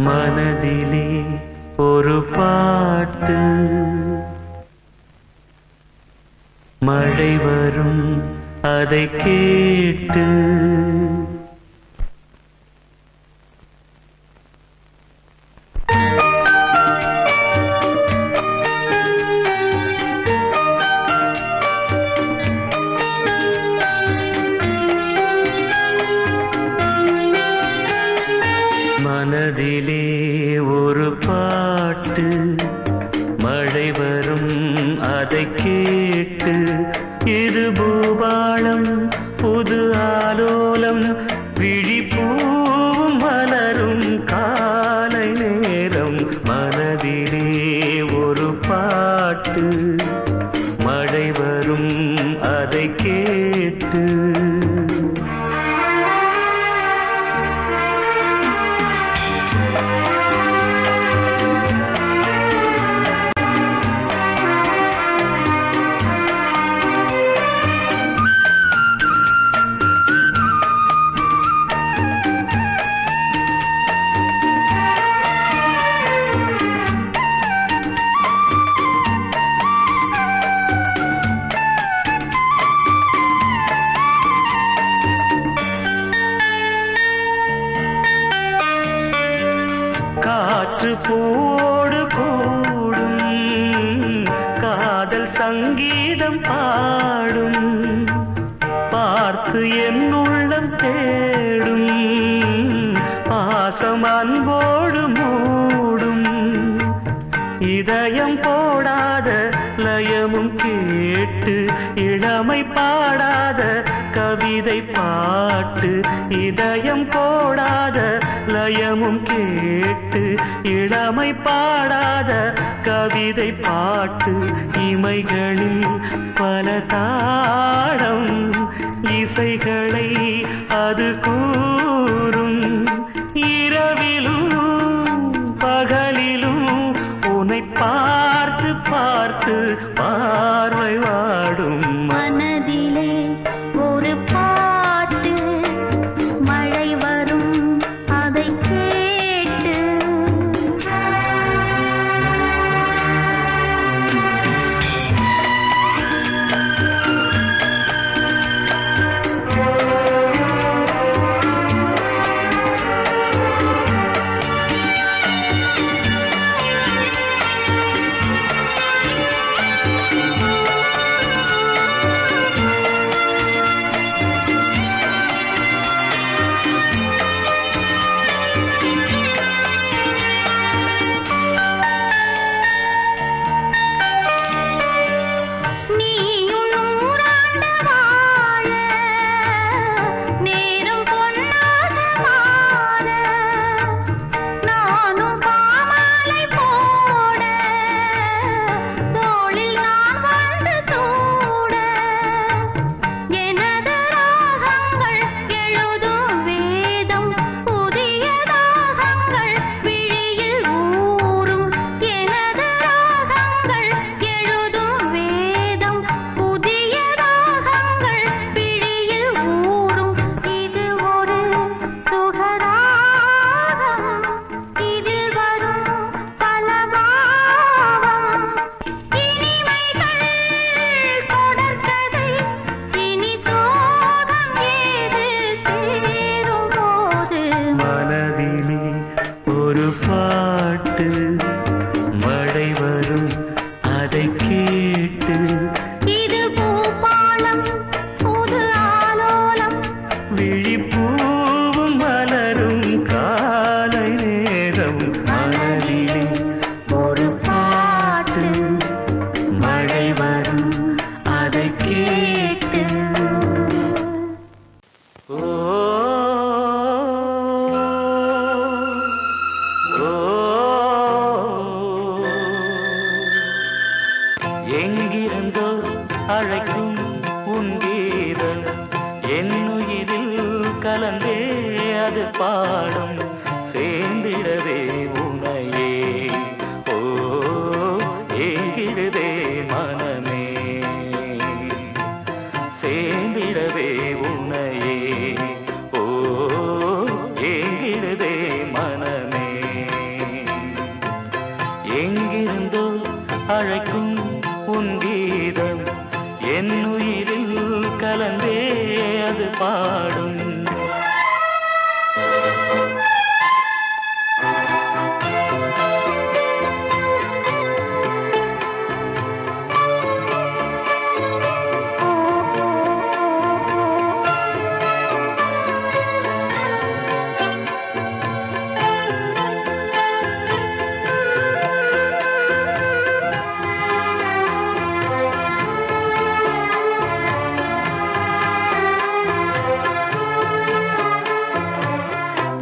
மனதிலே ஒரு பாட்டு மழை வரும் அதை கேட்டு மனதிலே ஒரு பாட்டு மழை வரும் அதை கேட்டு இது பூபாளம் புது ஆலோலம் விழிப்பூவும் மலரும் காலை நேரம் மனதிலே ஒரு பாட்டு மழை வரும் அதை கேட்டு காற்று போடு கூடும் காதல் சங்கீதம் பாடும் பார்த்து என் உள்ளம் தேடும் பாசம் அன்போடு மூடும் இதயம் போடாத லயமும் கேட்டு இளமை பாடாத கவிதை பாட்டு இதயம் போடாத லயமும் கேட்டு இளமை பாடாத கவிதை பாட்டு இமைகளில் பல தாளம் இசைகளை அது கூறும் இரவிலும் பகலிலும் உன்னை பார்த்து பார்த்து பார்வை வாடும் மனதிலே ஒரு பாட்டு மழை வரும் அதை கேட்டு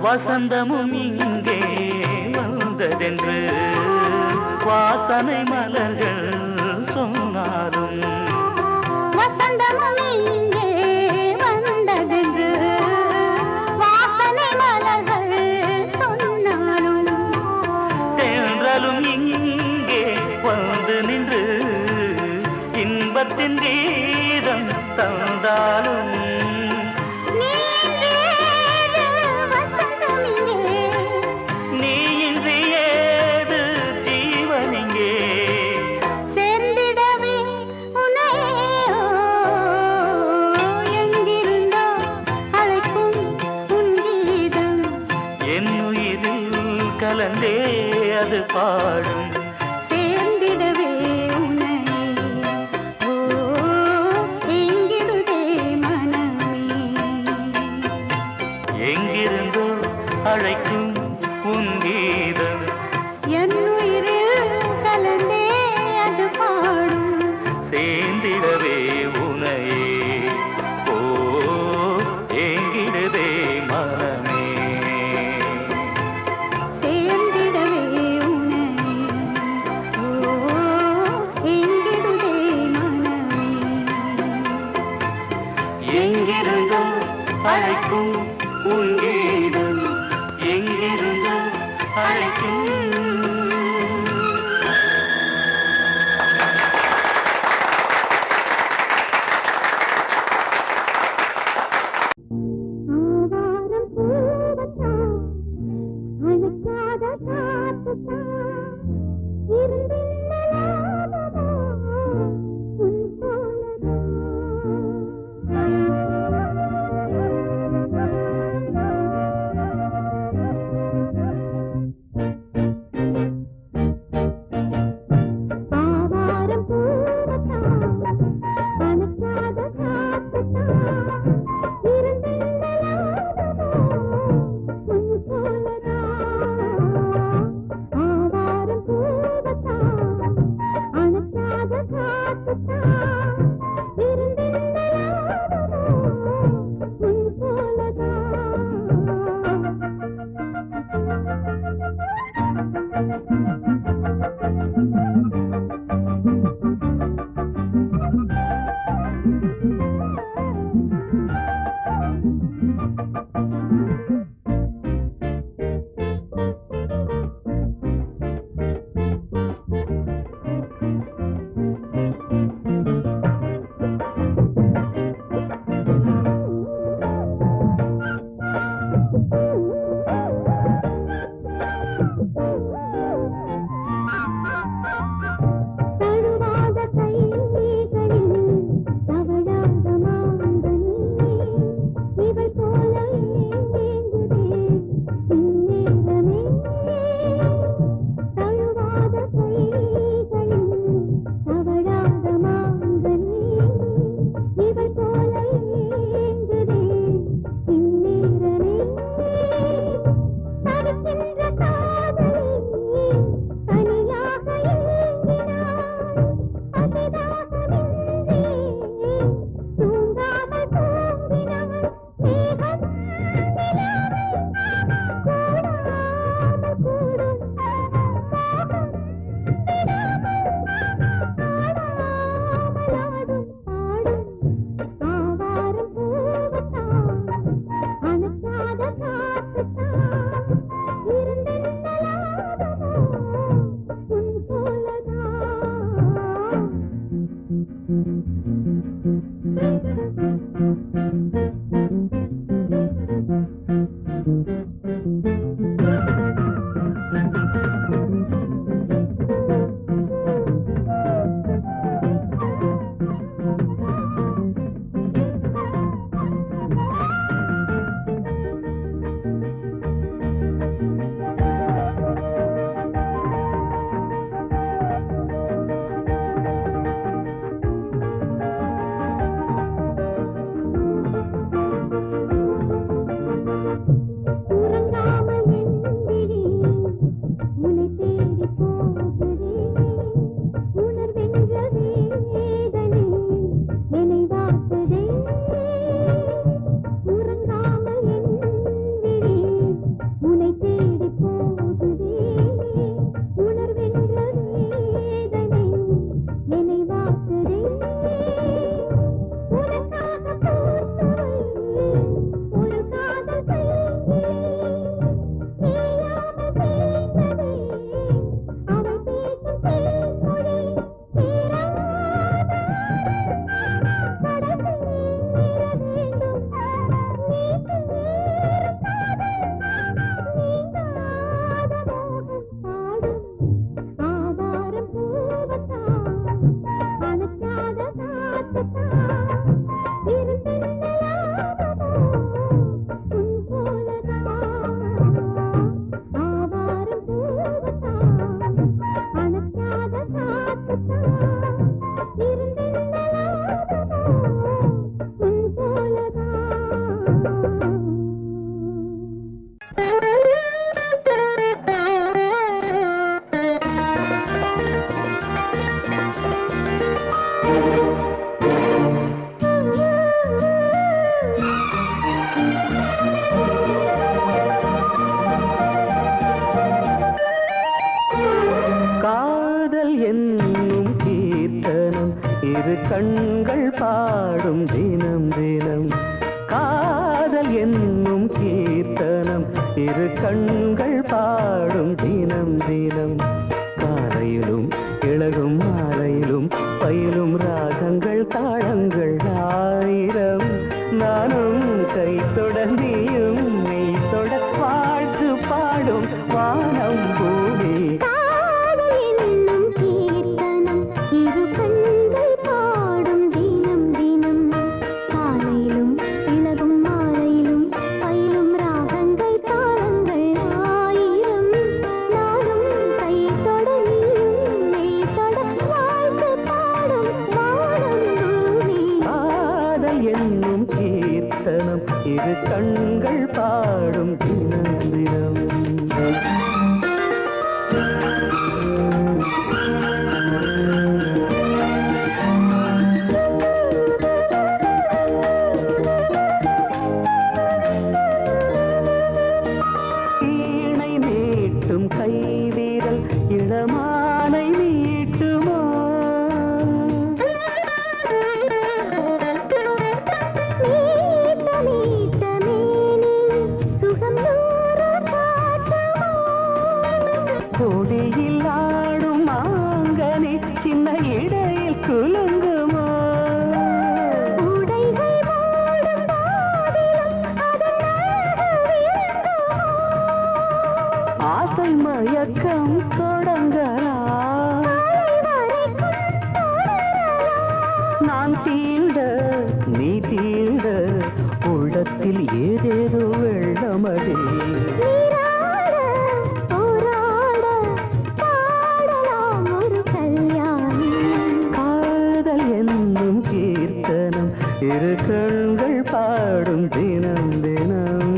வசந்தமும் இங்கே வந்ததென்று வாசனை மலர்கள் சொன்னாலும் வசந்தமும் இங்கே வந்ததென்று வாசனை மலர்கள் சொன்னாலும் தென்றலும் இங்கே வந்து நின்று இன்பத்தின் கீதம் தந்தாலும் கலந்தே அது பாடும் சேர்ந்திடவே உன்னை ஓ எங்கிடுதே மனமே எங்கிருந்தோ அழைக்கும் உன் கீதம் என் உயிரில் கலந்தே அது பாடும் அழைக்கும் உன் கீதம் எங்கிருந்தோ அழைக்கும். ஆவாரம் பூவத்தான் அழைக்காத காத்துத்தான் இருந்தில்லாததா உன் ஆவாரம் பூவத்தான் அழைக்காத காத்துத்தான் இருந்தில்லாததா உன் போலதா. ஆவாரம் பூவத்தான் அழைக்காத காத்துத்தான் இருந்தில்லாததா உன் போலதா. தழுவாத கைகளில் தவழாத மாங்கனி இவை போல ஏங்குதே இந்நேரமே. தழுவாத கைகளில் தவழாத மாங்கனி இவை போல ஏங்குதே இந்நேரமே. தடுக்கின்ற காதலி தனியாக ஏங்கினாள் அசைதாகவின்றி தூங்காமல் தூங்கினாள். மேகம் நிலாவை கூடாமல் கூடும் மோகம் விடாமல் ஆடாமல் ஆடும் பாடும். ஆவாரம் பூவத்தான் அணைக்காத காத்துத்தான் இருந்தில்லாததா உன் போலதா. உறங்காமல் என் விழி உன்னை தேடி போகுதே. உணர்வென்ற வேதனை என்னை வாட்டுதே. உறங்காமல் என் விழி உன்னை தேடி போகுதே. உணர்வென்ற வேதனை என்னை வாட்டுதே. உனக்காக பூத்துவை ஒரு காதல் செய்கிறேன். நீயாமல் பேசவே அவள் பேசும் தேன்மொழி தீராத கடல் சேர வேண்டும். நீக்கு நேரும் காதல் நீங்காத மோகம் பாடும். ஆவாரம் பூவத்தான் அணைக்காத காத்துத்தான் இருந்தில்லாததா உன் போலதா. ஆவாரம் பூவத்தான் அணைக்காத காத்துத்தான் இருந்தில்லாததா உன் போலதா. காதல் என்னும் கீர்த்தனம் இரு கண்கள் பாடும் தினம் தினம். காதல் காதல் என்னும் கீர்த்தனம் இரு கண்கள் பாடும் தினம் தினம் காலையிலும் இளகும் மாலையிலும் பயிலும் ராகங்கள் தாளங்கள் ஆயிரம் நானும் கை தொடர்ந்தியும் நீ தொட வாழ்த்து பாடும் வானம் பூமி காதல் என்னும் கீர்த்தனம் இரு கண்கள் பாடும் தினம் தினம் காலையிலும் இளகும் மாலையிலும் பயிலும் ராகங்கள் தாளங்கள் ஆயிரம் நானும் கை தொட நீயும் மெய் தொட வாழ்த்து பாடும் வானம் பூமி காதல் என்னும் கீர்த்தனம் இரு கண்கள் பாடும் தினம் தினம் வீணை மீட்டும் கைவிரல் இளமானை மீட்டுமோ மீட்ட மீட்ட மேனி சுகம் நூறு காட்டுமோ கொடியில் ஆடும் மாங்கனி சின்ன இடையில் குலுங்குமோ உடைகள் மூடும் போதிலும் அதன் அழகு விளங்குமோ ஆசை மயக்கம் தொடங்கலாம் வரைக்கும் தொடரலாம் நான் தீண்ட நீ தீண்ட உள்ளத்தில் ஏதேதோ வெள்ளமடி நீராட போராட பாடலாம் ஒரு கல்யாணம் காதல் என்னும் கீர்த்தனம் இரு கண்கள் பாடும் தினம் தினம்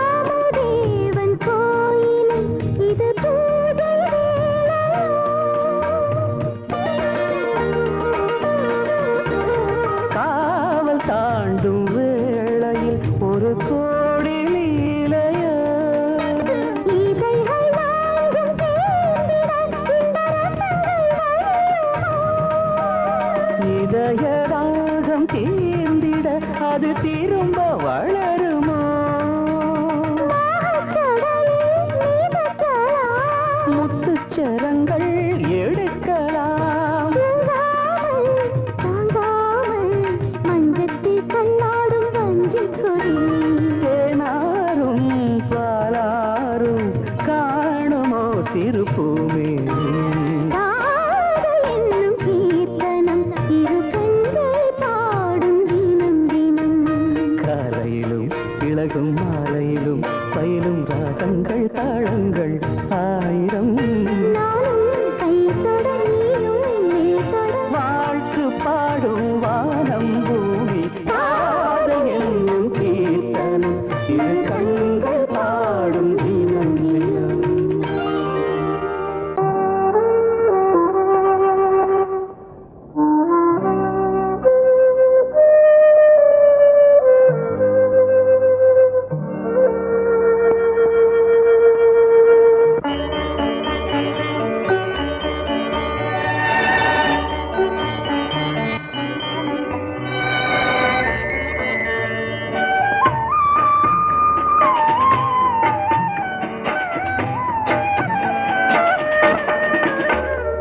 காமதேவன் கோயிலில் இது பூஜை காவல் தாண்டும் வேளையில் ஒரு கோடி லீலையோ இதழ்கள் நான்கும் சேர்ந்திட இந்த ரசங்கள் வழியுமோ இதய ராகம் தீர்ந்திட அது திரும்ப வளருமோ கடலில் நீதக்கலாம் முத்துச்சரங்கள் எடுக்கலாம் தாங்காமல் மஞ்சத்தில் கண்ணாடும் வஞ்சிக் கொடி தேனாரும் பாலாரும் காணுமோ சிறு பூமி காதல் என்னும் கீர்த்தனம் இரு கண்கள் பாடும் தினம் தினம் காலையிலும் இளகும் மாலையிலும் பயிலும் ராகங்கள் தாளங்கள் ஆயிரம் நானும் கை தொட நீயும் மேல் தொட வாழ்த்து பாடும் வானம் பூமி காதல் என்னும் கீர்த்தனம் இரு கண்கள் பாடும் தினம் தினம்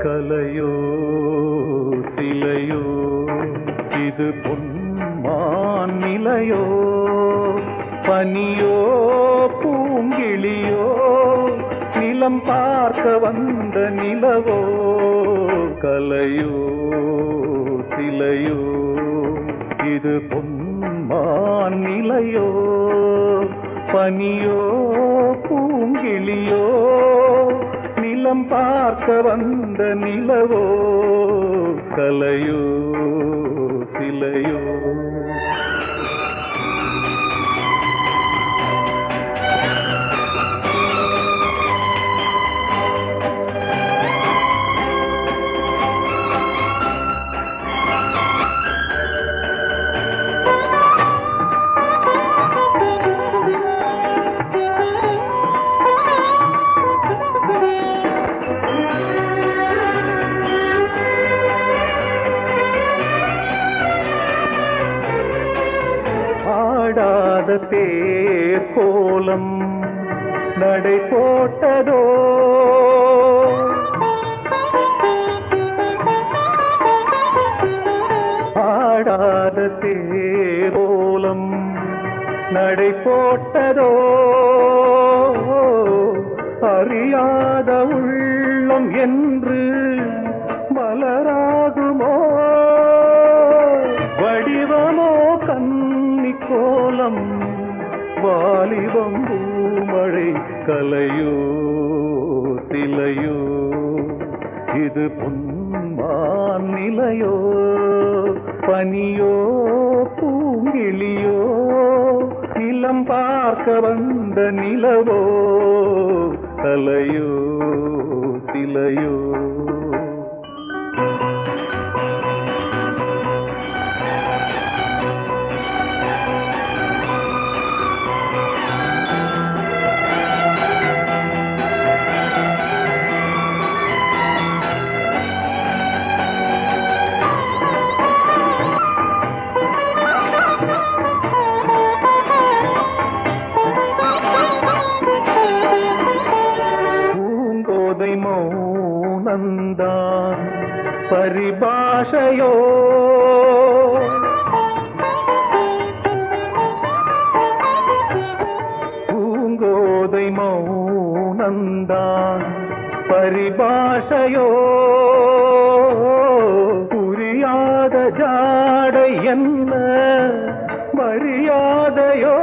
கலையோ சிலையோ இது பொன்மான் நிலையோ பனியோ பூங்கிளியோ நிலம் பார்க்க வந்த நிலவோ கலையோ சிலையோ இது பொன்மான் நிலையோ பனியோ பூங்கிளியோ நிலம் பார்க்க வந்த நிலவோ கலையோ சிலையோ தேர் கோலம் நடை போட்டதோ ஆடாத தேரோலம் நடை போட்டதோ அறியாத உள்ளம் என்று மலராகுமோ வடிவமோ கன்னி கோலம் வாலிபம் பூமழை கலையோ சிலையோ இது பொன்மான் நிலையோ பனியோ பூங்கிளியோ நிலம் பார்க்க வந்த நிலவோ கலையோ சிலையோ மௌனந்தான் பரிபாஷையோ பூங்கோதை மௌனந்தான் பரிபாஷையோ புரியாத ஜாடை என்ன மரியாதையோ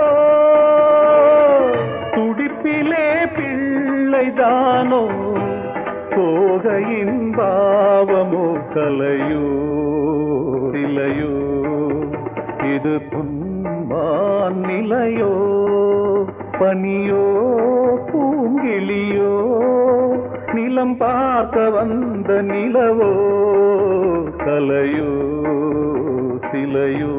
துடிப்பிலே பிள்ளைதானோ போகையின் பாவமோ கலையோ சிலையோ இது பொன்மான் நிலையோ பனியோ பூங்கிளியோ நிலம் பார்க்க வந்த நிலவோ கலையோ சிலையோ